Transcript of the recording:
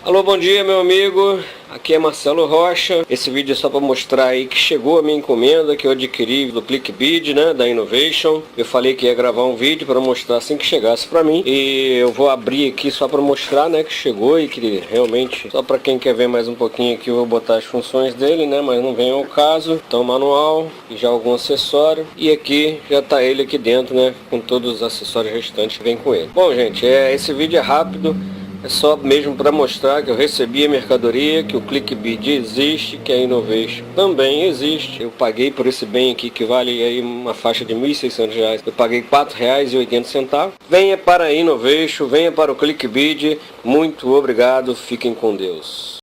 Alô, bom dia meu amigo, aqui é Marcelo Rocha. Esse vídeo é só para mostrar aí que chegou a minha encomenda que eu adquiri do ClickBid, né, da Innovation. Eu falei que ia gravar um vídeo para mostrar assim que chegasse para mim. E eu vou abrir aqui só para mostrar, né, que chegou e que realmente, só para quem quer ver mais um pouquinho aqui, eu vou botar as funções dele, né, mas não vem ao caso. Então manual e já algum acessório. E aqui já tá ele aqui dentro, né, com todos os acessórios restantes que vem com ele. Bom gente, esse vídeo é rápido. É só mesmo para mostrar que eu recebi a mercadoria, que o ClickBid existe, que a Innovation também existe. Eu paguei por esse bem aqui que vale aí uma faixa de R$ 1.600. Eu paguei R$ 4,80. Venha para a Innovation, venha para o ClickBid. Muito obrigado, fiquem com Deus.